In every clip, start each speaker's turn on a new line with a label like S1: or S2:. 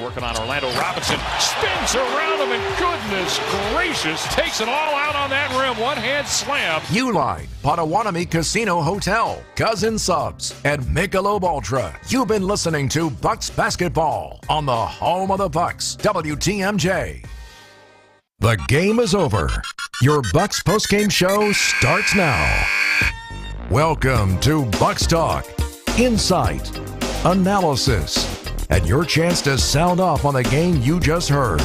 S1: Working on Orlando Robinson, spins around him, and goodness gracious, takes it all out on that rim. One-hand slam.
S2: Uline, Potawatomi Casino Hotel, Cousin Subs, and Michelob Ultra. You've been listening to Bucks Basketball on the home of the Bucks, WTMJ. The game is over. Your Bucks postgame show starts now. Welcome to Bucks Talk, insight, analysis, and your chance to sound off on the game you just heard.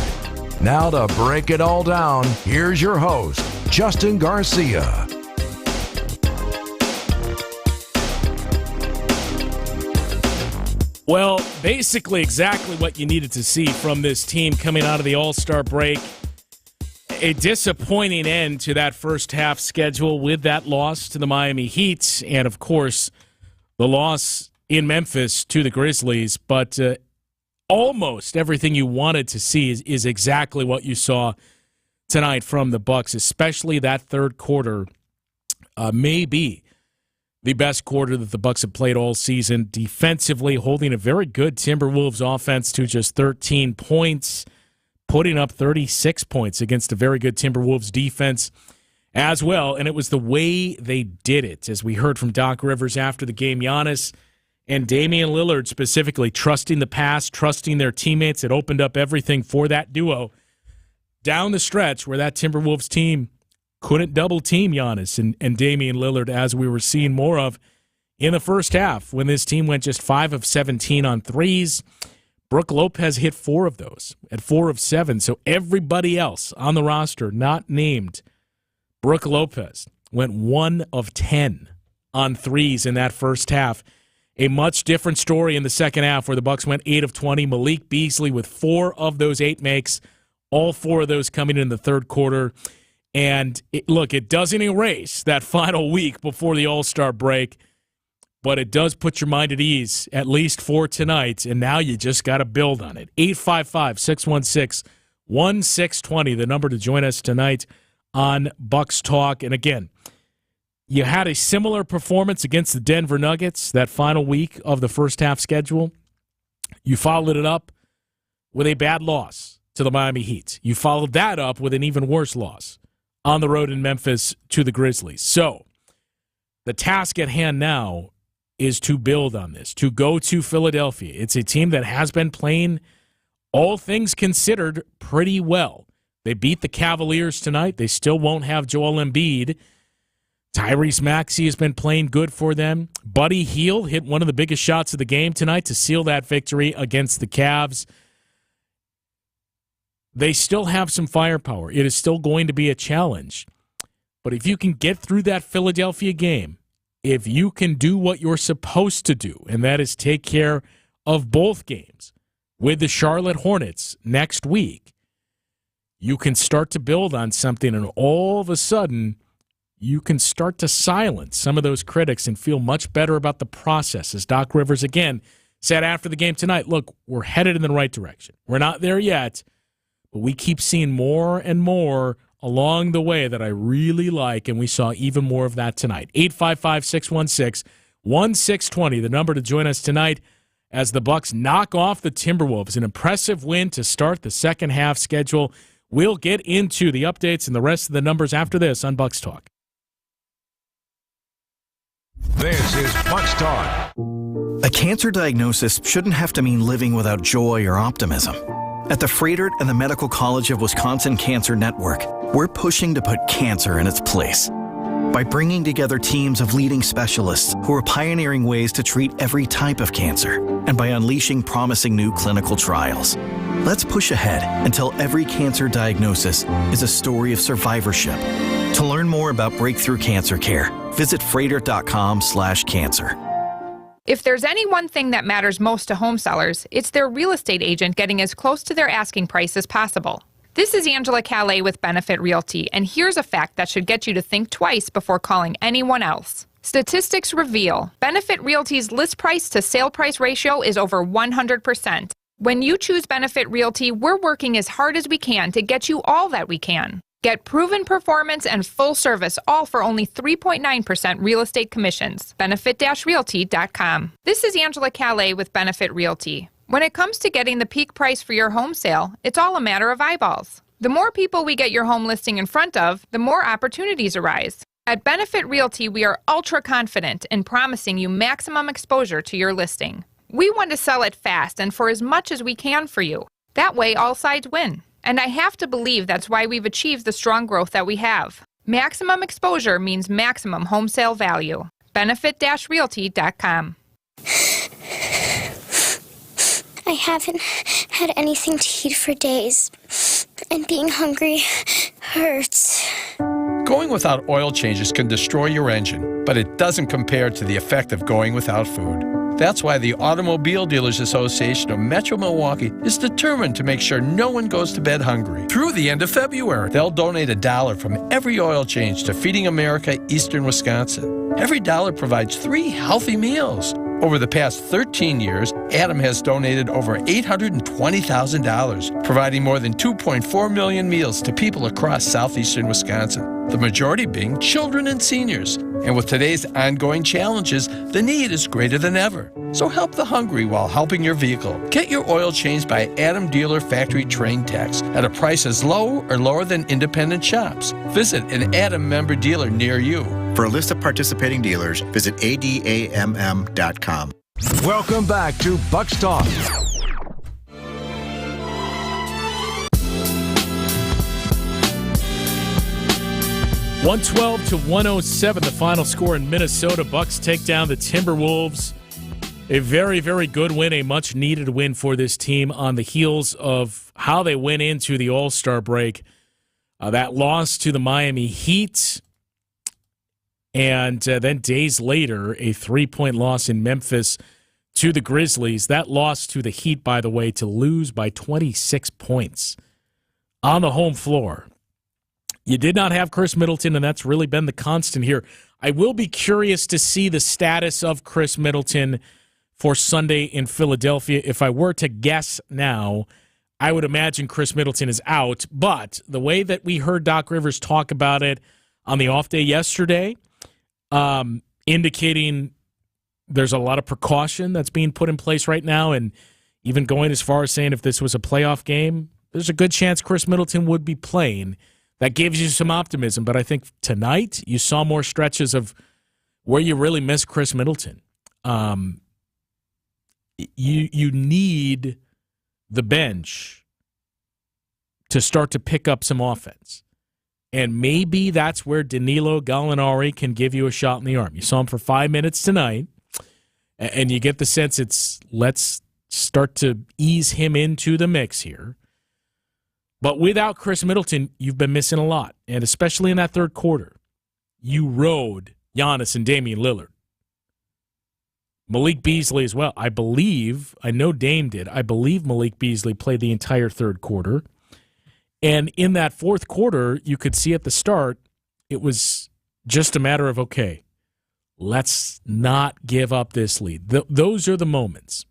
S2: Now to break it all down, here's your host, Justin Garcia.
S3: Well, basically exactly what you needed to see from this team coming out of the All-Star break. A disappointing end to that first half schedule with that loss to the Miami Heat, and of course, the loss in Memphis to the Grizzlies, but almost everything you wanted to see is exactly what you saw tonight from the Bucks, especially that third quarter may be the best quarter that the Bucks have played all season, defensively holding a very good Timberwolves offense to just 13 points, putting up 36 points against a very good Timberwolves defense as well, and it was the way they did it. As we heard from Doc Rivers after the game, Giannis and Damian Lillard specifically trusting the pass, trusting their teammates. It opened up everything for that duo down the stretch where that Timberwolves team couldn't double-team Giannis and Damian Lillard, as we were seeing more of in the first half when this team went just 5 of 17 on threes. Brook Lopez hit 4 of those at 4 of 7. So everybody else on the roster not named Brook Lopez went 1 of 10 on threes in that first half. A much different story in the second half where the Bucks went 8 of 20. Malik Beasley with 4 of those 8 makes, all 4 of those coming in the third quarter. And it doesn't erase that final week before the All-Star break, but it does put your mind at ease, at least for tonight, and now you just got to build on it. 855-616-1620, the number to join us tonight on Bucks Talk. And again, you had a similar performance against the Denver Nuggets that final week of the first half schedule. You followed it up with a bad loss to the Miami Heat. You followed that up with an even worse loss on the road in Memphis to the Grizzlies. So the task at hand now is to build on this, to go to Philadelphia. It's a team that has been playing, all things considered, pretty well. They beat the Cavaliers tonight. They still won't have Joel Embiid. Tyrese Maxey has been playing good for them. Buddy Hield hit one of the biggest shots of the game tonight to seal that victory against the Cavs. They still have some firepower. It is still going to be a challenge. But if you can get through that Philadelphia game, if you can do what you're supposed to do, and that is take care of both games with the Charlotte Hornets next week, you can start to build on something, and all of a sudden, you can start to silence some of those critics and feel much better about the process. As Doc Rivers, again, said after the game tonight, look, we're headed in the right direction. We're not there yet, but we keep seeing more and more along the way that I really like, and we saw even more of that tonight. 855-616-1620, the number to join us tonight as the Bucks knock off the Timberwolves. An impressive win to start the second half schedule. We'll get into the updates and the rest of the numbers after this on Bucks Talk.
S2: This is Bucks Talk.
S4: A cancer diagnosis shouldn't have to mean living without joy or optimism. At the Freighter and the Medical College of Wisconsin Cancer Network, we're pushing to put cancer in its place. By bringing together teams of leading specialists who are pioneering ways to treat every type of cancer, and by unleashing promising new clinical trials. Let's push ahead until every cancer diagnosis is a story of survivorship. To learn more about breakthrough cancer care, visit Freighter.com/cancer.
S5: If there's any one thing that matters most to home sellers, it's their real estate agent getting as close to their asking price as possible. This is Angela Calais with Benefit Realty, and here's a fact that should get you to think twice before calling anyone else. Statistics reveal Benefit Realty's list price to sale price ratio is over 100%. When you choose Benefit Realty, we're working as hard as we can to get you all that we can. Get proven performance and full service, all for only 3.9% real estate commissions. Benefit-realty.com. This is Angela Calais with Benefit Realty. When it comes to getting the peak price for your home sale, it's all a matter of eyeballs. The more people we get your home listing in front of, the more opportunities arise. At Benefit Realty, we are ultra confident in promising you maximum exposure to your listing. We want to sell it fast and for as much as we can for you. That way, all sides win. And I have to believe that's why we've achieved the strong growth that we have. Maximum exposure means maximum home sale value. Benefit-realty.com.
S6: I haven't had anything to eat for days, and being hungry hurts.
S7: Going without oil changes can destroy your engine, but it doesn't compare to the effect of going without food. That's why the Automobile Dealers Association of Metro Milwaukee is determined to make sure no one goes to bed hungry. Through the end of February, they'll donate $1 from every oil change to Feeding America Eastern Wisconsin. Every dollar provides 3 healthy meals. Over the past 13 years, Adam has donated over $820,000, providing more than 2.4 million meals to people across southeastern Wisconsin, the majority being children and seniors. And with today's ongoing challenges, the need is greater than ever. So help the hungry while helping your vehicle. Get your oil changed by Adam Dealer Factory Train Techs at a price as low or lower than independent shops. Visit an Adam member dealer near you.
S8: For a list of participating dealers, visit adamm.com.
S2: Welcome back to Bucks Talk.
S3: $112-107, the final score in Minnesota. Bucks take down the Timberwolves. A very, very good win, a much-needed win for this team on the heels of how they went into the All-Star break. That loss to the Miami Heat, and then days later, a 3-point loss in Memphis to the Grizzlies. That loss to the Heat, by the way, to lose by 26 points on the home floor. You did not have Chris Middleton, and that's really been the constant here. I will be curious to see the status of Chris Middleton for Sunday in Philadelphia. If I were to guess now, I would imagine Chris Middleton is out. But the way that we heard Doc Rivers talk about it on the off day yesterday, indicating there's a lot of precaution that's being put in place right now, and even going as far as saying if this was a playoff game, there's a good chance Chris Middleton would be playing. That gives you some optimism, but I think tonight you saw more stretches of where you really miss Chris Middleton. You need the bench to start to pick up some offense. And maybe that's where Danilo Gallinari can give you a shot in the arm. You saw him for 5 minutes tonight, and you get the sense it's let's start to ease him into the mix here. But without Chris Middleton, you've been missing a lot, and especially in that third quarter. You rode Giannis and Damian Lillard. Malik Beasley as well. I know Dame did. I believe Malik Beasley played the entire third quarter. And in that fourth quarter, you could see at the start, it was just a matter of, okay, let's not give up this lead. Those are the moments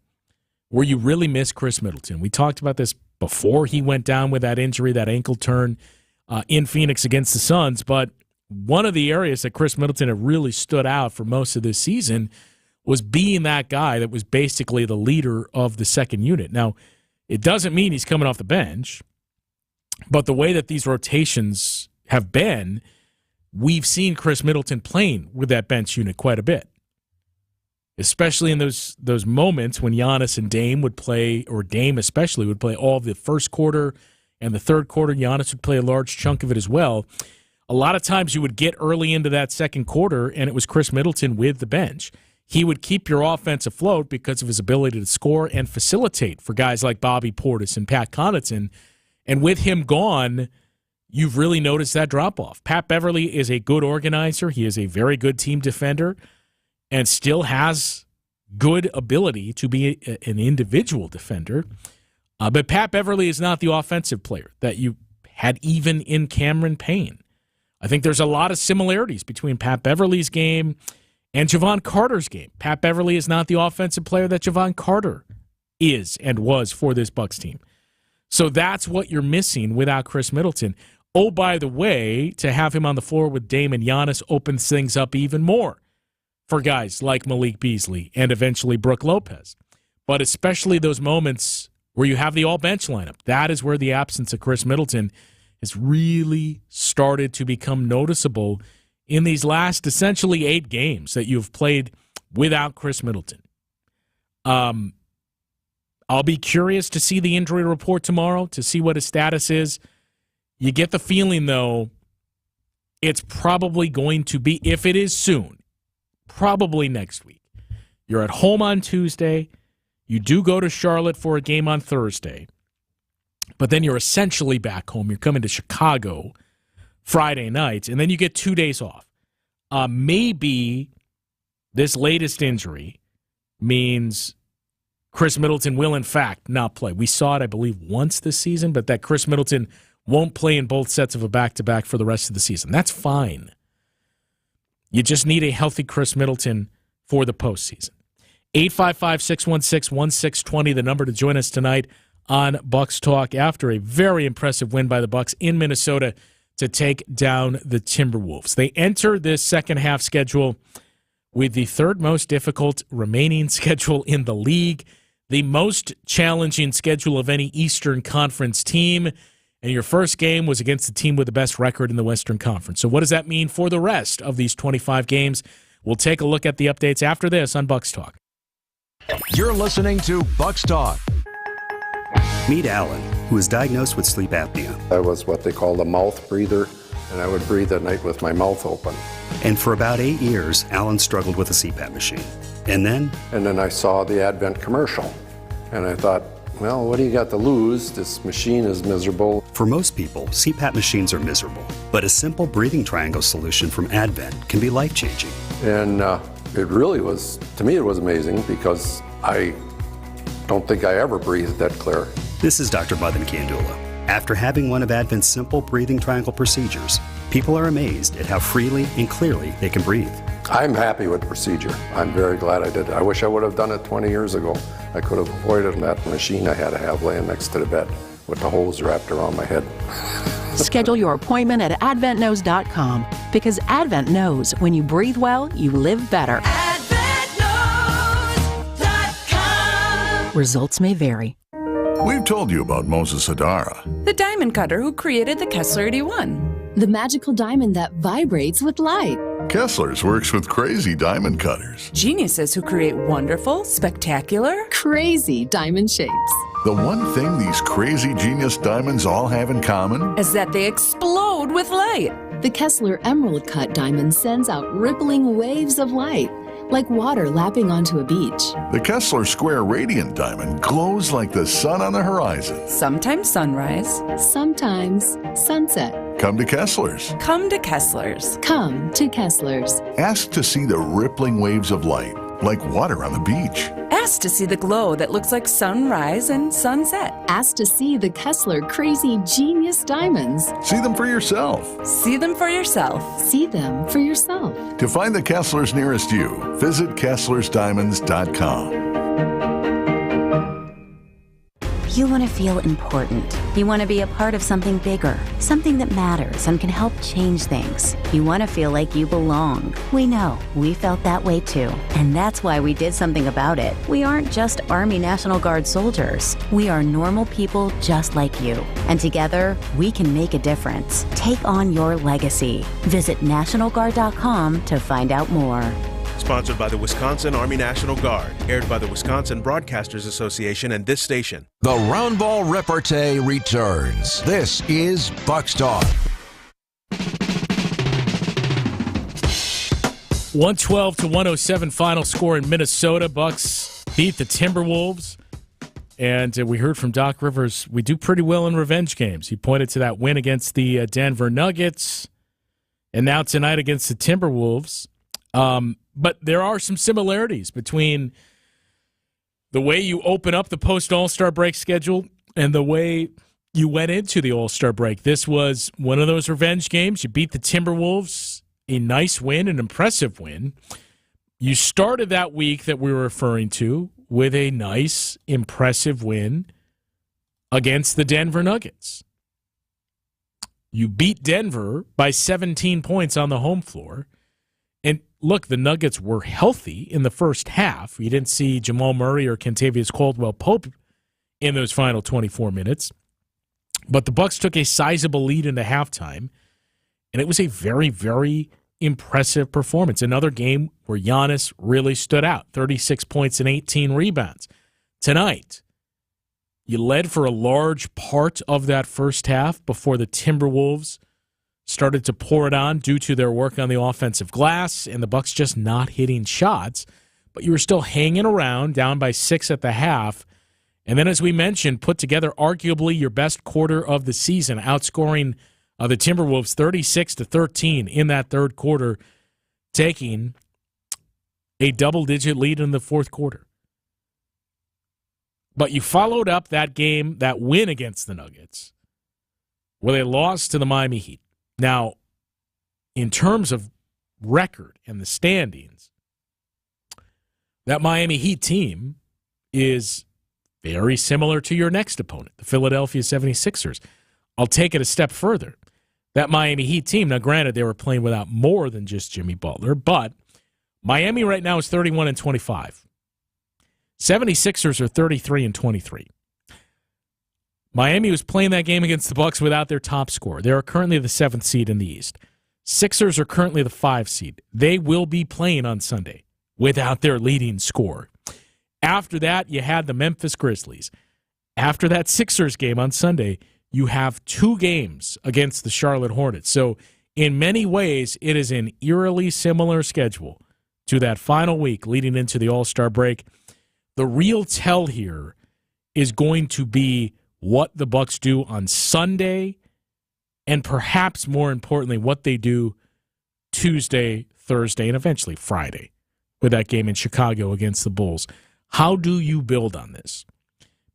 S3: where you really miss Chris Middleton. We talked about this before he went down with that injury, that ankle turn in Phoenix against the Suns. But one of the areas that Chris Middleton had really stood out for most of this season was being that guy that was basically the leader of the second unit. Now, it doesn't mean he's coming off the bench, but the way that these rotations have been, we've seen Chris Middleton playing with that bench unit quite a bit. Especially in those moments when Giannis and Dame would play, or Dame especially would play all of the first quarter and the third quarter. Giannis would play a large chunk of it as well. A lot of times you would get early into that second quarter, and it was Chris Middleton with the bench. He would keep your offense afloat because of his ability to score and facilitate for guys like Bobby Portis and Pat Connaughton. And with him gone, you've really noticed that drop-off. Pat Beverly is a good organizer. He is a very good team defender, and still has good ability to be an individual defender. But Pat Beverly is not the offensive player that you had even in Cameron Payne. I think there's a lot of similarities between Pat Beverly's game and Javon Carter's game. Pat Beverly is not the offensive player that Javon Carter is and was for this Bucks team. So that's what you're missing without Chris Middleton. Oh, by the way, to have him on the floor with Dame and Giannis opens things up even more for guys like Malik Beasley and eventually Brook Lopez. but especially those moments where you have the all-bench lineup. That is where the absence of Chris Middleton has really started to become noticeable in these last essentially 8 games that you've played without Chris Middleton. I'll be curious to see the injury report tomorrow, to see what his status is. You get the feeling, though, it's probably going to be, if it is soon, probably next week. You're at home on Tuesday. You do go to Charlotte for a game on Thursday. But then you're essentially back home. You're coming to Chicago Friday night, and then you get 2 days off. Maybe this latest injury means Chris Middleton will, in fact, not play. We saw it, I believe, once this season, but that Chris Middleton won't play in both sets of a back-to-back for the rest of the season. That's fine. You just need a healthy Chris Middleton for the postseason. 855-616-1620, the number to join us tonight on Bucks Talk after a very impressive win by the Bucks in Minnesota to take down the Timberwolves. They enter this second half schedule with the third most difficult remaining schedule in the league, the most challenging schedule of any Eastern Conference team, and your first game was against the team with the best record in the Western Conference. So what does that mean for the rest of these 25 games? We'll take a look at the updates after this on Bucks Talk.
S2: You're listening to Bucks Talk.
S9: Meet Alan, who was diagnosed with sleep apnea.
S10: I was what they call a mouth breather, and I would breathe at night with my mouth open.
S9: And for about 8 years, Alan struggled with a CPAP machine. And then
S10: I saw the Advent commercial, and I thought, well, what do you got to lose? This machine is miserable.
S9: For most people, CPAP machines are miserable, but a simple breathing triangle solution from Advent can be life-changing.
S10: And it really was, to me, it was amazing because I don't think I ever breathed that clear.
S9: This is Dr. Madan Kiandula. After having one of Advent's simple breathing triangle procedures, people are amazed at how freely and clearly they can breathe.
S10: I'm happy with the procedure. I'm very glad I did it. I wish I would have done it 20 years ago. I could have avoided that machine I had to have laying next to the bed with the hose wrapped around my head.
S11: Schedule your appointment at AdventKnows.com because Advent knows when you breathe well, you live better. AdventKnows.com. Results may vary.
S12: We've told you about Moses Hadara,
S13: the diamond cutter who created the Kessler 81.
S14: The magical diamond that vibrates with light.
S12: Kessler's works with crazy diamond cutters.
S13: Geniuses who create wonderful, spectacular,
S14: crazy diamond shapes.
S12: The one thing these crazy genius diamonds all have in common
S13: is that they explode with light.
S14: The Kessler Emerald Cut diamond sends out rippling waves of light, like water lapping onto a beach.
S12: The Kessler Square Radiant Diamond glows like the sun on the horizon.
S13: Sometimes sunrise.
S14: Sometimes sunset.
S12: Come to Kessler's.
S13: Come to Kessler's.
S14: Come to Kessler's.
S12: Ask to see the rippling waves of light, like water on the beach.
S13: Ask to see the glow that looks like sunrise and sunset.
S14: Ask to see the Kessler Crazy Genius Diamonds.
S12: See them for yourself.
S13: See them for yourself.
S14: See them for yourself.
S12: To find the Kesslers nearest you, visit KesslersDiamonds.com.
S15: You want to feel important. You want to be a part of something bigger, something that matters and can help change things. You want to feel like you belong. We know. We felt that way too. And that's why we did something about it. We aren't just Army National Guard soldiers. We are normal people just like you. And together, we can make a difference. Take on your legacy. Visit NationalGuard.com to find out more.
S16: Sponsored by the Wisconsin Army National Guard. Aired by the Wisconsin Broadcasters Association and this station.
S2: The Round Ball Repartee returns. This is Bucks Talk.
S3: 112-107 final score in Minnesota. Bucks beat the Timberwolves. And we heard from Doc Rivers, we do pretty well in revenge games. He pointed to that win against the Denver Nuggets. And now tonight against the Timberwolves. But there are some similarities between the way you open up the post-All-Star break schedule and the way you went into the All-Star break. This was one of those revenge games. You beat the Timberwolves, a nice win, an impressive win. You started that week that we were referring to with a nice, impressive win against the Denver Nuggets. You beat Denver by 17 points on the home floor. And look, the Nuggets were healthy in the first half. You didn't see Jamal Murray or Kentavious Caldwell-Pope in those final 24 minutes. But the Bucks took a sizable lead into halftime, and it was a very, very impressive performance. Another game where Giannis really stood out, 36 points and 18 rebounds. Tonight, you led for a large part of that first half before the Timberwolves started to pour it on due to their work on the offensive glass and the Bucks just not hitting shots. But you were still hanging around, down by 6 at the half. And then, as we mentioned, put together arguably your best quarter of the season, outscoring the Timberwolves 36-13 in that third quarter, taking a double-digit lead in the fourth quarter. But you followed up that game, that win against the Nuggets, where they lost to the Miami Heat. Now, in terms of record and the standings, that Miami Heat team is very similar to your next opponent, the Philadelphia 76ers. I'll take it a step further. That Miami Heat team, now granted they were playing without more than just Jimmy Butler, but Miami right now is 31-25. 76ers are 33-23. Miami was playing that game against the Bucks without their top scorer. They are currently the 7th seed in the East. Sixers are currently the 5 seed. They will be playing on Sunday without their leading scorer. After that, you had the Memphis Grizzlies. After that Sixers game on Sunday, you have 2 games against the Charlotte Hornets. So in many ways, it is an eerily similar schedule to that final week leading into the All-Star break. The real tell here is going to be what the Bucks do on Sunday, and perhaps more importantly, what they do Tuesday, Thursday, and eventually Friday with that game in Chicago against the Bulls. How do you build on this?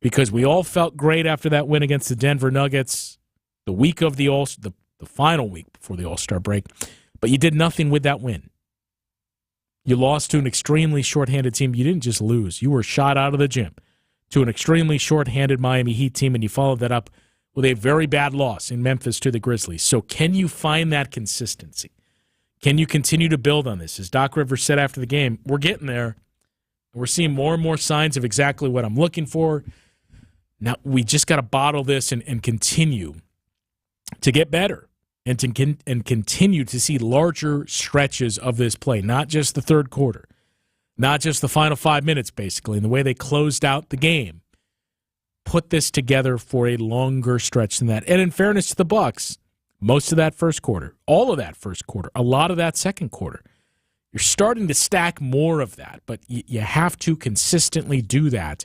S3: Because we all felt great after that win against the Denver Nuggets the week of the final week before the All-Star break, but you did nothing with that win. You lost to an extremely shorthanded team. You didn't just lose. You were shot out of the gym to an extremely shorthanded Miami Heat team, and you followed that up with a very bad loss in Memphis to the Grizzlies. So can you find that consistency? Can you continue to build on this? As Doc Rivers said after the game, we're getting there. We're seeing more and more signs of exactly what I'm looking for. Now, we just got to bottle this and continue to get better and continue to see larger stretches of this play, not just the third quarter. Not just the final 5 minutes, basically, and the way they closed out the game. Put this together for a longer stretch than that. And in fairness to the Bucks, most of that first quarter, all of that first quarter, a lot of that second quarter, you're starting to stack more of that, but you have to consistently do that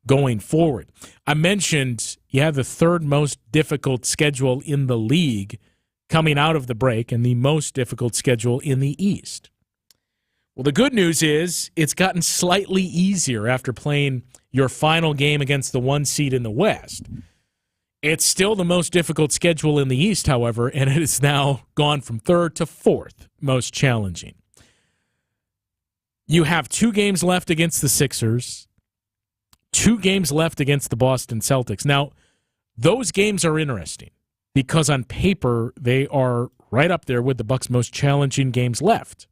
S3: going forward. I mentioned you have the third most difficult schedule in the league coming out of the break and the most difficult schedule in the East. Well, the good news is it's gotten slightly easier after playing your final game against the 1 seed in the West. It's still the most difficult schedule in the East, however, and it has now gone from 3rd to 4th most challenging. You have 2 games left against the Sixers, 2 games left against the Boston Celtics. Now, those games are interesting because on paper they are right up there with the Bucks' most challenging games left.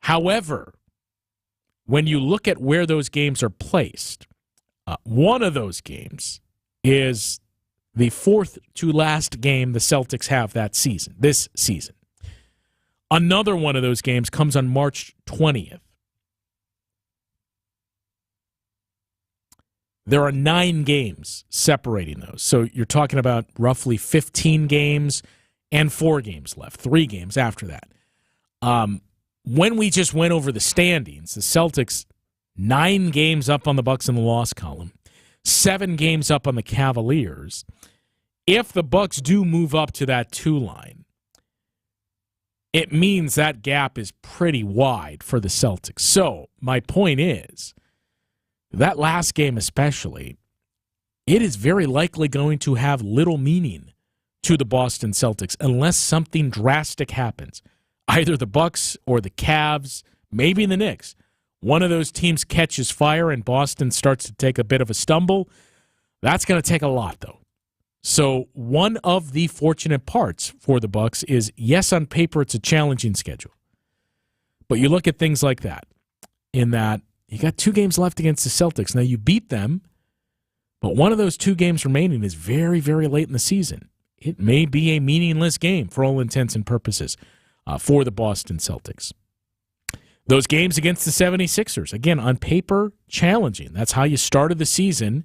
S3: However, when you look at where those games are placed, one of those games is the 4th to last game the Celtics have this season. Another one of those games comes on March 20th. There are 9 games separating those. So you're talking about roughly 15 games and 4 games left, 3 games after that. When we just went over the standings, the Celtics 9 games up on the Bucks in the loss column, 7 games up on the Cavaliers. If the Bucks do move up to that 2 line, it means that gap is pretty wide for the Celtics. So my point is, that last game especially, it is very likely going to have little meaning to the Boston Celtics unless something drastic happens. Either the Bucks or the Cavs, maybe the Knicks. One of those teams catches fire and Boston starts to take a bit of a stumble. That's going to take a lot, though. So one of the fortunate parts for the Bucks is, yes, on paper it's a challenging schedule. But you look at things like that, in that you got 2 games left against the Celtics. Now, you beat them, but one of those 2 games remaining is very, very late in the season. It may be a meaningless game for all intents and purposes for the Boston Celtics. Those games against the 76ers, again, on paper, challenging. That's how you started the season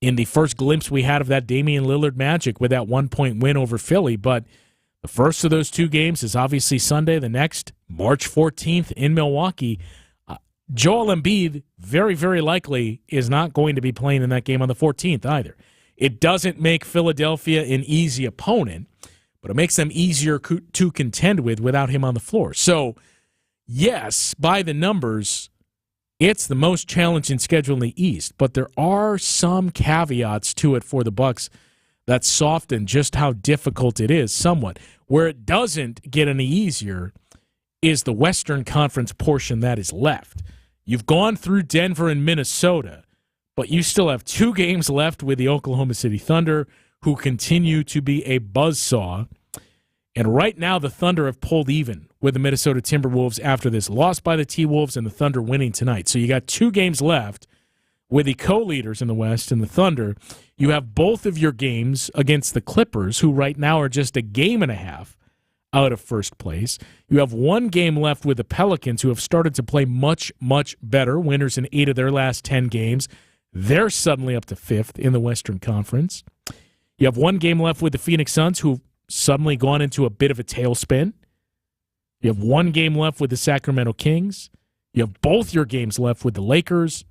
S3: in the first glimpse we had of that Damian Lillard magic with that 1-point win over Philly. But the first of those 2 games is obviously Sunday. The next, March 14th in Milwaukee. Joel Embiid, very, very likely, is not going to be playing in that game on the 14th either. It doesn't make Philadelphia an easy opponent, but it makes them easier to contend with without him on the floor. So, yes, by the numbers, it's the most challenging schedule in the East, but there are some caveats to it for the Bucks that soften just how difficult it is somewhat. Where it doesn't get any easier is the Western Conference portion that is left. You've gone through Denver and Minnesota, but you still have 2 games left with the Oklahoma City Thunder, who continue to be a buzzsaw. And right now, the Thunder have pulled even with the Minnesota Timberwolves after this loss by the T-Wolves and the Thunder winning tonight. So you got 2 games left with the co-leaders in the West and the Thunder. You have both of your games against the Clippers, who right now are just a game and a half out of first place. You have 1 game left with the Pelicans, who have started to play much, much better, winners in 8 of their last 10 games. They're suddenly up to 5th in the Western Conference. You have 1 game left with the Phoenix Suns, who've suddenly gone into a bit of a tailspin. You have 1 game left with the Sacramento Kings. You have both your games left with the Lakers.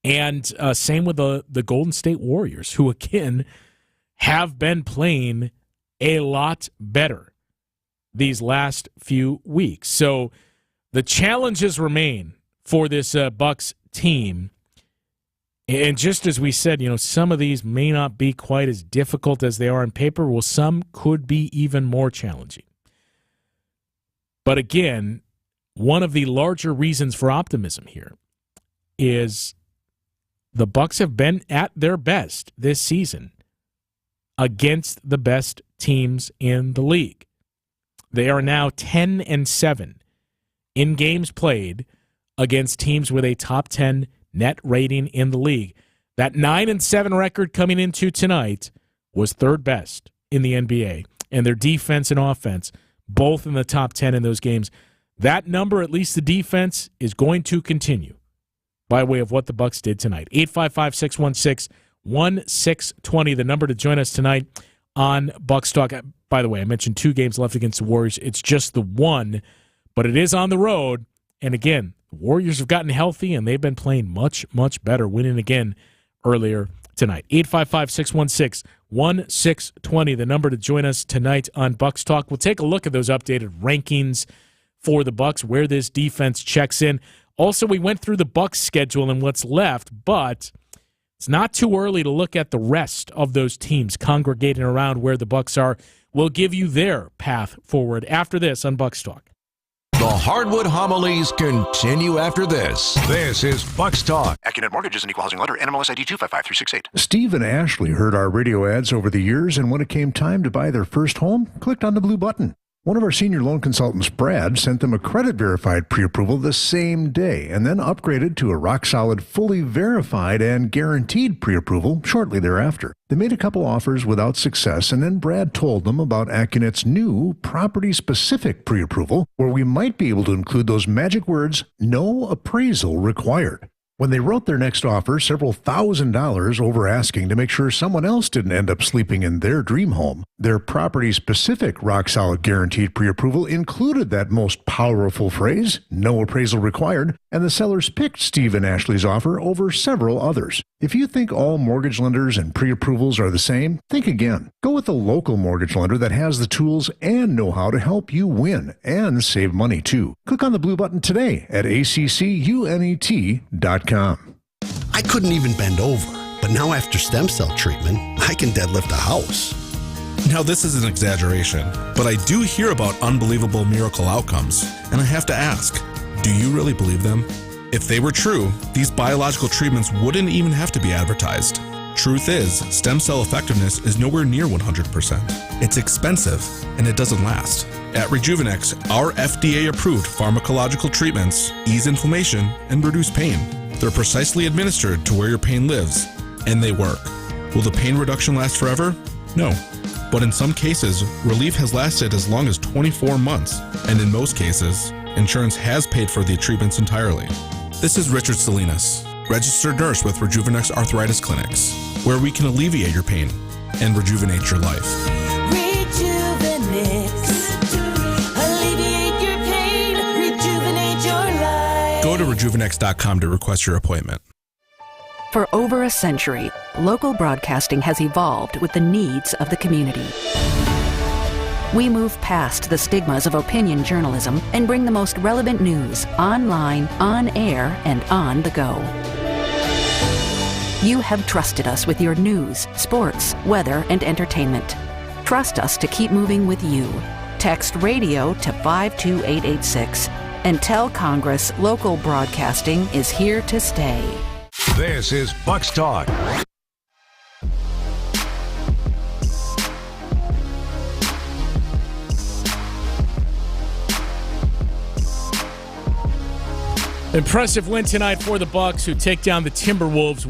S3: And same with the Golden State Warriors, who, again, have been playing a lot better these last few weeks. So the challenges remain for this Bucks team. And just as we said, some of these may not be quite as difficult as they are on paper. Well, some could be even more challenging. But again, one of the larger reasons for optimism here is the Bucks have been at their best this season against the best teams in the league. They are now 10-7 in games played against teams with a top 10 net rating in the league. That 9-7 record coming into tonight was 3rd best in the NBA, and their defense and offense both in the top 10 in those games. That number, at least the defense, is going to continue by way of what the Bucks did tonight. 855-616-1620, the number to join us tonight on Bucks Talk. By the way, I mentioned 2 games left against the Warriors. It's just the 1, but it is on the road. And again, the Warriors have gotten healthy, and they've been playing much, much better, winning again earlier tonight. 855-616-1620, the number to join us tonight on Bucks Talk. We'll take a look at those updated rankings for the Bucks, where this defense checks in. Also, we went through the Bucks schedule and what's left, but it's not too early to look at the rest of those teams congregating around where the Bucks are. We'll give you their path forward after this on Bucks Talk.
S2: The Hardwood Homilies continue after this. This is Bucks Talk.
S17: Accunet Mortgage is an equal housing lender. NMLS ID 255368.
S18: Steve and Ashley heard our radio ads over the years, and when it came time to buy their first home, clicked on the blue button. One of our senior loan consultants, Brad, sent them a credit-verified pre-approval the same day and then upgraded to a rock-solid, fully verified and guaranteed pre-approval shortly thereafter. They made a couple offers without success, and then Brad told them about Accunet's new property-specific pre-approval, where we might be able to include those magic words, no appraisal required. When they wrote their next offer, several $1,000s over asking to make sure someone else didn't end up sleeping in their dream home, their property-specific rock-solid guaranteed pre-approval included that most powerful phrase, no appraisal required, and the sellers picked Steve and Ashley's offer over several others. If you think all mortgage lenders and pre-approvals are the same, think again. Go with a local mortgage lender that has the tools and know-how to help you win and save money too. Click on the blue button today at accunet.com.
S19: I couldn't even bend over, but now after stem cell treatment, I can deadlift a house.
S20: Now this is an exaggeration, but I do hear about unbelievable miracle outcomes, and I have to ask, do you really believe them? If they were true, these biological treatments wouldn't even have to be advertised. Truth is, stem cell effectiveness is nowhere near 100%. It's expensive, and it doesn't last. At Rejuvenex, our FDA-approved pharmacological treatments ease inflammation and reduce pain. They're precisely administered to where your pain lives, and they work. Will the pain reduction last forever? No. But in some cases, relief has lasted as long as 24 months, and in most cases, insurance has paid for the treatments entirely. This is Richard Salinas, registered nurse with Rejuvenex Arthritis Clinics, where we can alleviate your pain and rejuvenate your life.
S21: Alleviate your pain, rejuvenate your life.
S20: Go to rejuvenex.com to request your appointment.
S11: For over a century, local broadcasting has evolved with the needs of the community. We move past the stigmas of opinion journalism and bring the most relevant news online, on air, and on the go. You have trusted us with your news, sports, weather, and entertainment. Trust us to keep moving with you. Text radio to 52886 and tell Congress local broadcasting is here to stay.
S2: This is Bucks Talk.
S3: Impressive win tonight for the Bucks, who take down the Timberwolves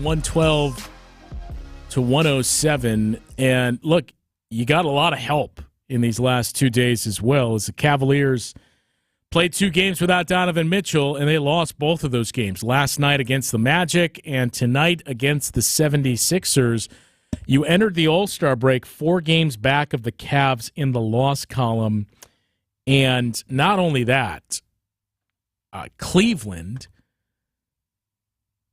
S3: 112-107. And look, you got a lot of help in these last 2 days as well, as the Cavaliers played 2 games without Donovan Mitchell, and they lost both of those games. Last night against the Magic and tonight against the 76ers. You entered the All-Star break 4 games back of the Cavs in the loss column. And not only that, Cleveland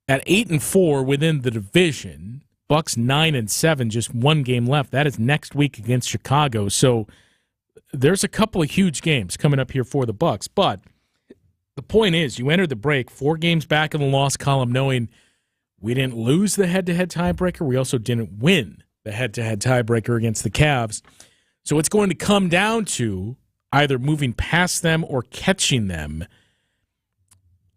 S3: at 8-4 within the division. Bucks 9-7, just 1 game left. That is next week against Chicago. So there's a couple of huge games coming up here for the Bucks. But the point is, you entered the break 4 games back in the loss column, knowing we didn't lose the head-to-head tiebreaker. We also didn't win the head-to-head tiebreaker against the Cavs. So it's going to come down to either moving past them or catching them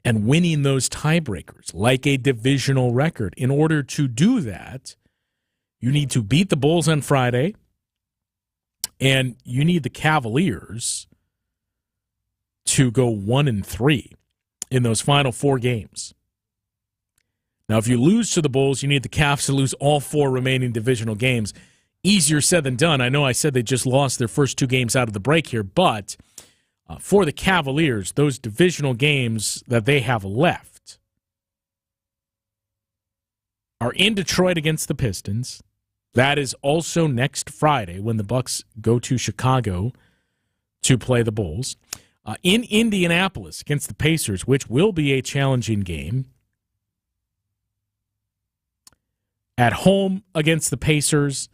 S3: and winning those tiebreakers like a divisional record. In order to do that, you need to beat the Bulls on Friday, and you need the Cavaliers to go 1-3 in those final 4 games. Now, if you lose to the Bulls, you need the Cavs to lose all 4 remaining divisional games. Easier said than done. I know I said they just lost their first 2 games out of the break here, but for the Cavaliers, those divisional games that they have left are in Detroit against the Pistons. That is also next Friday when the Bucks go to Chicago to play the Bulls. In Indianapolis against the Pacers, which will be a challenging game. At home against the Pacers,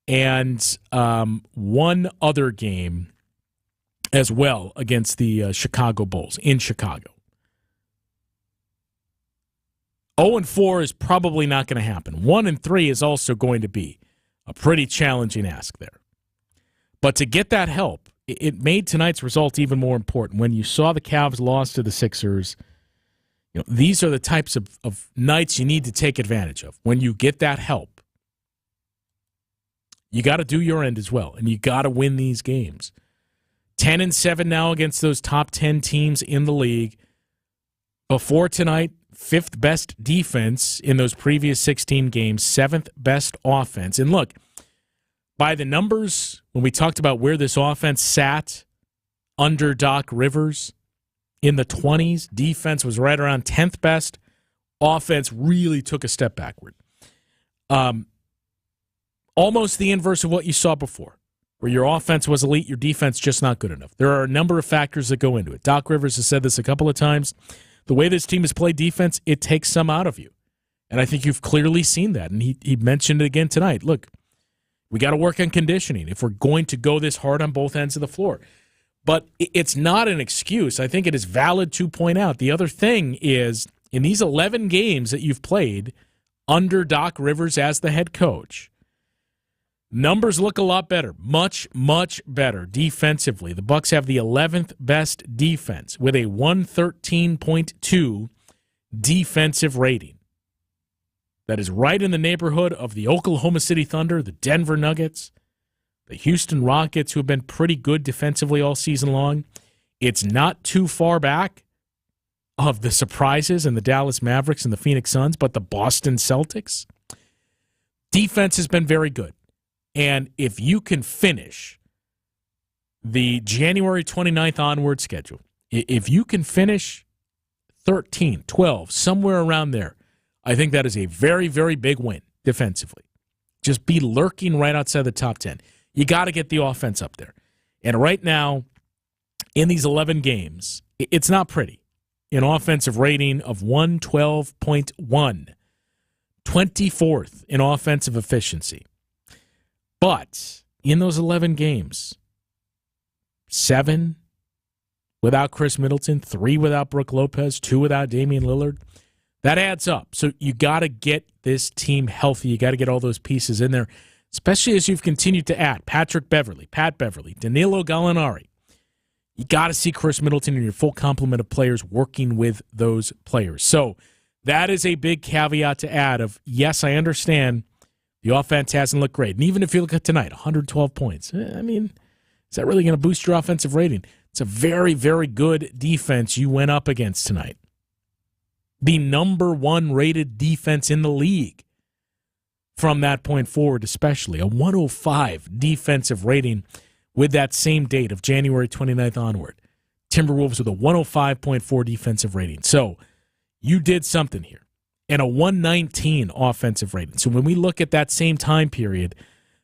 S3: and one other game as well against the Chicago Bulls in Chicago. 0-4 is probably not going to happen. 1-3 is also going to be a pretty challenging ask there. But to get that help, it made tonight's result even more important. When you saw the Cavs lost to the Sixers, you know, these are the types of nights you need to take advantage of. When you get that help, you got to do your end as well, and you got to win these games. 10-7 now against those top 10 teams in the league. Before tonight, 5th best defense in those previous 16 games, 7th best offense. And look, by the numbers, when we talked about where this offense sat under Doc Rivers in the 20s, defense was right around 10th best. Offense really took a step backward. Almost the inverse of what you saw before, where your offense was elite, your defense just not good enough. There are a number of factors that go into it. Doc Rivers has said this a couple of times. The way this team has played defense, it takes some out of you. And I think you've clearly seen that. And he mentioned it again tonight. Look, we got to work on conditioning if we're going to go this hard on both ends of the floor. But it's not an excuse. I think it is valid to point out. The other thing is, in these 11 games that you've played under Doc Rivers as the head coach, numbers look a lot better, much, much better defensively. The Bucks have the 11th best defense with a 113.2 defensive rating. That is right in the neighborhood of the Oklahoma City Thunder, the Denver Nuggets, the Houston Rockets, who have been pretty good defensively all season long. It's not too far back of the surprises and the Dallas Mavericks and the Phoenix Suns, but the Boston Celtics. Defense has been very good. And if you can finish the January 29th onward schedule, if you can finish 13, 12, somewhere around there, I think that is a very, very big win defensively. Just be lurking right outside the top 10. You got to get the offense up there. And right now, in these 11 games, it's not pretty. An offensive rating of 112.1, 24th in offensive efficiency. But in those 11 games, 7 without Chris Middleton, 3 without Brook Lopez, 2 without Damian Lillard. That adds up. So you got to get this team healthy. You got to get all those pieces in there, especially as you've continued to add Pat Beverly, Danilo Gallinari. You got to see Chris Middleton and your full complement of players working with those players. So that is a big caveat to add of, yes, I understand the offense hasn't looked great. And even if you look at tonight, 112 points. I mean, is that really going to boost your offensive rating? It's a very, very good defense you went up against tonight. The number 1 rated defense in the league from that point forward, especially. A 105 defensive rating with that same date of January 29th onward. Timberwolves with a 105.4 defensive rating. So you did something here. And a 119 offensive rating. So when we look at that same time period,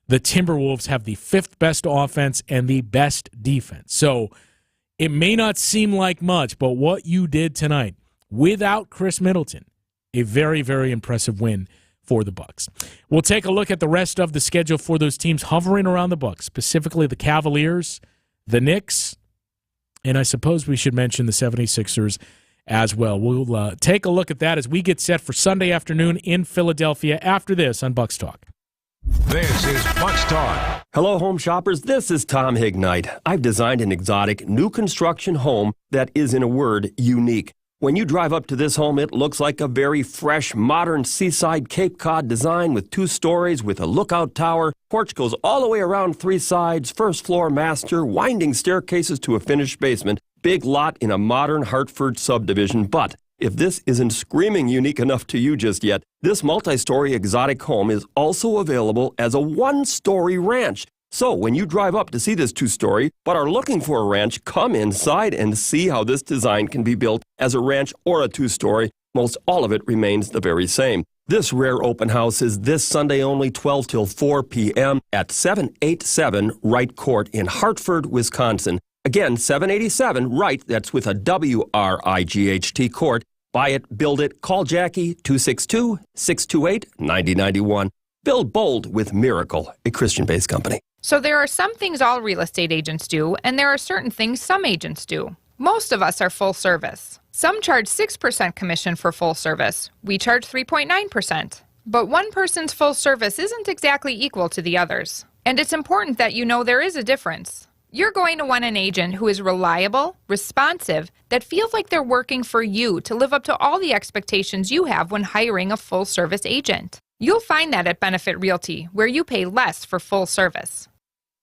S3: the Timberwolves have the 5th best offense and the best defense. So it may not seem like much, but what you did tonight without Chris Middleton, a very, very impressive win for the Bucks. We'll take a look at the rest of the schedule for those teams hovering around the Bucks, specifically the Cavaliers, the Knicks, and I suppose we should mention the 76ers as well. We'll take a look at that as we get set for Sunday afternoon in Philadelphia after this on Bucks Talk.
S1: This is Bucks Talk. Hello, home shoppers. This is Tom Hignite. I've designed an exotic new construction home that is, in a word, unique. When you drive up to this home, it looks like a very fresh, modern seaside Cape Cod design with 2 stories with a lookout tower. Porch goes all the way around 3 sides, first floor master, winding staircases to a finished basement. Big lot in a modern Hartford subdivision. But if this isn't screaming unique enough to you just yet, this multi-story exotic home is also available as a 1-story ranch. So when you drive up to see this 2-story, but are looking for a ranch, come inside and see how this design can be built as a ranch or a 2-story. Most all of it remains the very same. This rare open house is this Sunday only, 12 till 4 p.m. at 787 Wright Court in Hartford, Wisconsin. Again, 787 Wright, that's with a W-R-I-G-H-T Court. Buy it, build it, call Jackie, 262-628-9091. Build bold with Miracle, a Christian-based company.
S5: So there are some things all real estate agents do, and there are certain things some agents do. Most of us are full service. Some charge 6% commission for full service. We charge 3.9%. But one person's full service isn't exactly equal to the others. And it's important that you know there is a difference. You're going to want an agent who is reliable, responsive, that feels like they're working for you to live up to all the expectations you have when hiring a full-service agent. You'll find that at Benefit Realty, where you pay less for full service.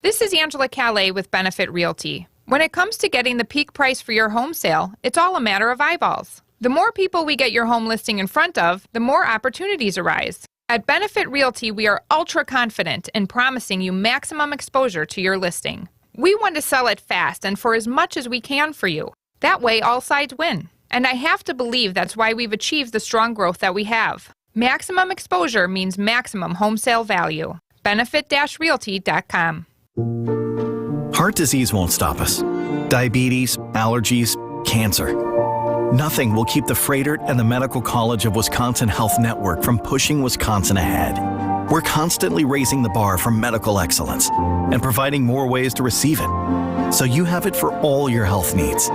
S5: This is Angela Calais with Benefit Realty. When it comes to getting the peak price for your home sale, it's all a matter of eyeballs. The more people we get your home listing in front of, the more opportunities arise. At Benefit Realty, we are ultra confident in promising you maximum exposure to your listing. We want to sell it fast and for as much as we can for you. That way, all sides win. And I have to believe that's why we've achieved the strong growth that we have. Maximum exposure means maximum home sale value. Benefit-realty.com.
S4: Heart disease won't stop us. Diabetes, allergies, cancer. Nothing will keep the Freighter and the Medical College of Wisconsin Health Network from pushing Wisconsin ahead. We're constantly raising the bar for medical excellence and providing more ways to receive it, so you have it for all your health needs,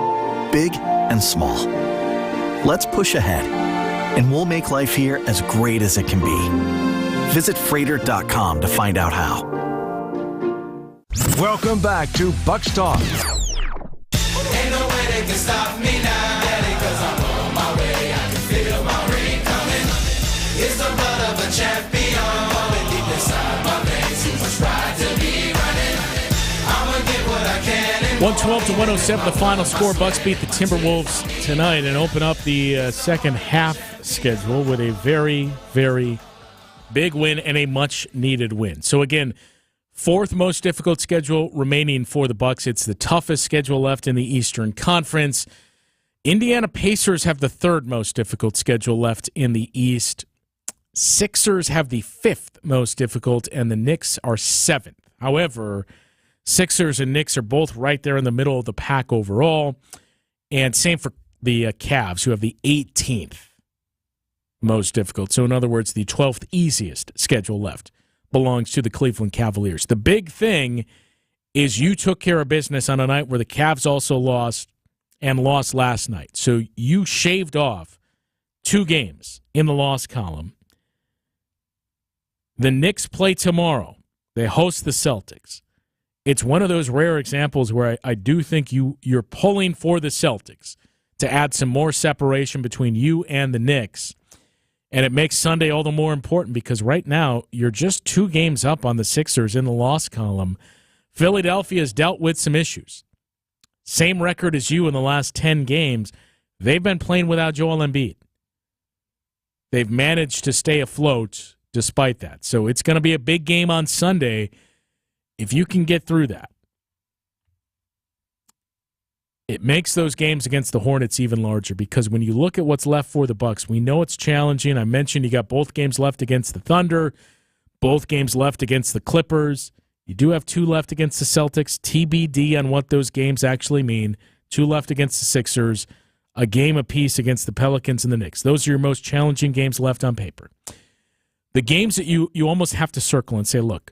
S4: big and small. Let's push ahead, and we'll make life here as great as it can be. Visit Freighter.com to find out how.
S1: Welcome back to Bucks Talk.
S21: Ain't no way they can stop me now, Daddy, 'cause I'm on my way. I can feel my ring coming. It's the blood of a champion, pumping deep inside my veins. Too much pride to be running
S3: 112 to 107, the final score. Bucks beat the Timberwolves tonight and open up the second half schedule with a very, very big win and a much-needed win. So again, fourth most difficult schedule remaining for the Bucks. It's the toughest schedule left in the Eastern Conference. Indiana Pacers have the third most difficult schedule left in the East. Sixers have the fifth most difficult, and the Knicks are seventh. However, Sixers and Knicks are both right there in the middle of the pack overall, and same for the Cavs, who have the 18th most difficult. So in other words, the 12th easiest schedule left belongs to the Cleveland Cavaliers. The big thing is you took care of business on a night where the Cavs also lost and lost last night. So you shaved off 2 games in the loss column. The Knicks play tomorrow. They host the Celtics. It's one of those rare examples where I do think you're pulling for the Celtics to add some more separation between you and the Knicks. And it makes Sunday all the more important because right now you're just 2 games up on the Sixers in the loss column. Philadelphia has dealt with some issues. Same record as you in the last 10 games. They've been playing without Joel Embiid. They've managed to stay afloat despite that. So it's going to be a big game on Sunday. If you can get through that, it makes those games against the Hornets even larger because when you look at what's left for the Bucks, we know it's challenging. I mentioned you got both games left against the Thunder, both games left against the Clippers. You do have 2 left against the Celtics. TBD on what those games actually mean. 2 left against the Sixers, a game apiece against the Pelicans and the Knicks. Those are your most challenging games left on paper. The games that you almost have to circle and say, look,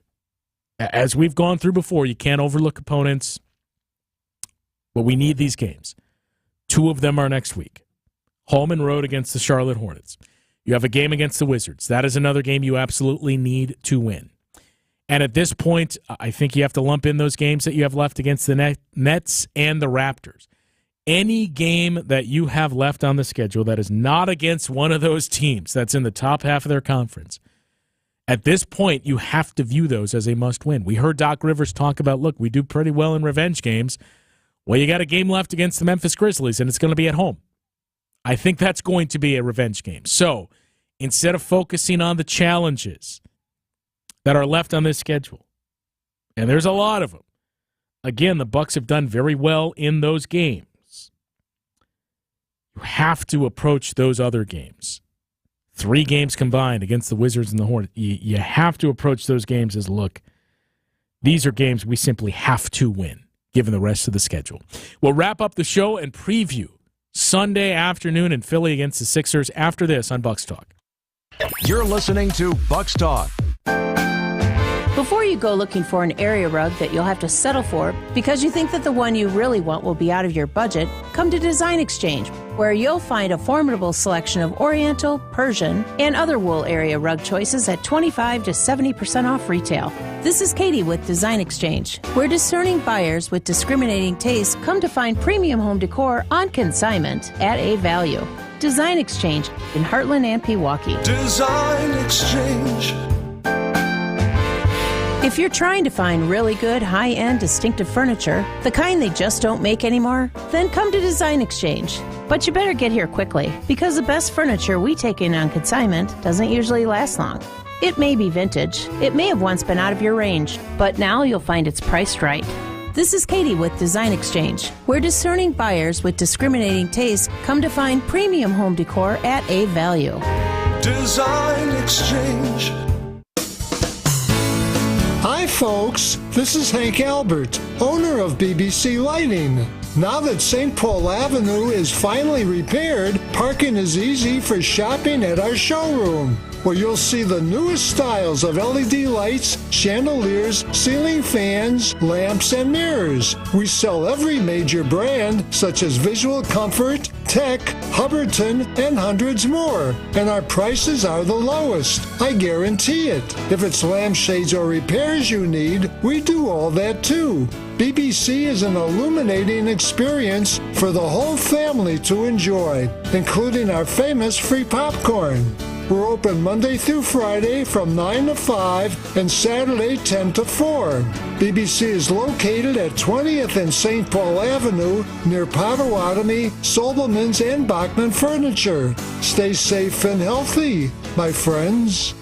S3: as we've gone through before, you can't overlook opponents, but we need these games. 2 of them are next week. Home and road against the Charlotte Hornets. You have a game against the Wizards. That is another game you absolutely need to win. And at this point, I think you have to lump in those games that you have left against the Nets and the Raptors. Any game that you have left on the schedule that is not against one of those teams that's in the top half of their conference, at this point, you have to view those as a must-win. We heard Doc Rivers talk about, look, we do pretty well in revenge games. Well, you got a game left against the Memphis Grizzlies, and it's going to be at home. I think that's going to be a revenge game. So instead of focusing on the challenges that are left on this schedule, and there's a lot of them, again, the Bucks have done very well in those games. You have to approach those other games. 3 games combined against the Wizards and the Hornets. You have to approach those games as, look, these are games we simply have to win, given the rest of the schedule. We'll wrap up the show and preview Sunday afternoon in Philly against the Sixers after this on Bucks Talk.
S2: You're listening to Bucks Talk.
S6: Before you go looking for an area rug that you'll have to settle for because you think that the one you really want will be out of your budget, come to Design Exchange, where you'll find a formidable selection of Oriental, Persian, and other wool area rug choices at 25 to 70% off retail. This is Katie with Design Exchange, where discerning buyers with discriminating tastes come to find premium home decor on consignment at a value. Design Exchange in Heartland and Pewaukee.
S21: Design Exchange.
S6: If you're trying to find really good, high-end, distinctive furniture, the kind they just don't make anymore, then come to Design Exchange. But you better get here quickly, because the best furniture we take in on consignment doesn't usually last long. It may be vintage, it may have once been out of your range, but now you'll find it's priced right. This is Katie with Design Exchange, where discerning buyers with discriminating tastes come to find premium home decor at a value.
S21: Design Exchange.
S22: Hi folks, this is Hank Albert, owner of BBC Lighting. Now that St. Paul Avenue is finally repaired, parking is easy for shopping at our showroom, where you'll see the newest styles of LED lights, chandeliers, ceiling fans, lamps, and mirrors. We sell every major brand, such as Visual Comfort, Tech, Hubbardton, and hundreds more. And our prices are the lowest. I guarantee it. If it's lampshades or repairs you need, we do all that too. BBC is an illuminating experience for the whole family to enjoy, including our famous free popcorn. We're open Monday through Friday from 9 to 5 and Saturday 10 to 4. BBC is located at 20th and St. Paul Avenue near Potawatomi, Sobelman's, and Bachman Furniture. Stay safe and healthy, my friends.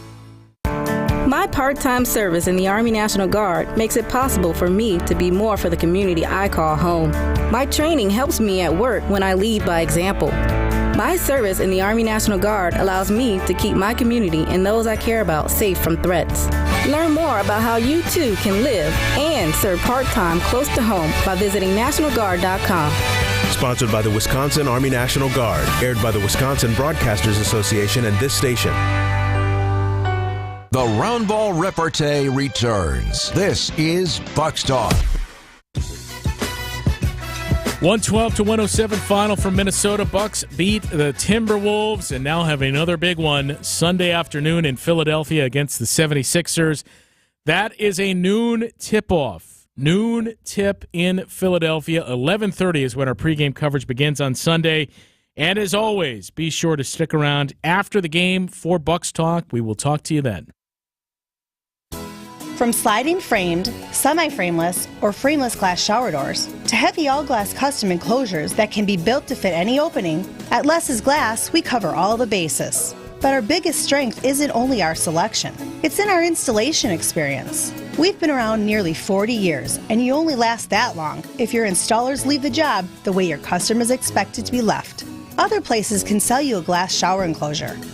S7: My part-time service in the Army National Guard makes it possible for me to be more for the community I call home. My training helps me at work when I lead by example. My service in the Army National Guard allows me to keep my community and those I care about safe from threats. Learn more about how you too can live and serve part-time close to home by visiting NationalGuard.com.
S16: Sponsored by the Wisconsin Army National Guard, aired by the Wisconsin Broadcasters Association and this station.
S2: The Round Ball Repartee returns. This is Bucks Talk.
S3: 112 to 107 final from Minnesota. Bucks beat the Timberwolves and now have another big one Sunday afternoon in Philadelphia against the 76ers. That is a noon tip-off. Noon tip in Philadelphia. 11:30 is when our pregame coverage begins on Sunday. And as always, be sure to stick around after the game for Bucks Talk. We will talk to you then.
S8: From sliding framed, semi-frameless, or frameless glass shower doors to heavy all-glass custom enclosures that can be built to fit any opening, at Less's Glass, we cover all the bases. But our biggest strength isn't only our selection. It's in our installation experience. We've been around nearly 40 years, and you only last that long if your installers leave the job the way your customers expect it to be left. Other places can sell you a glass shower enclosure,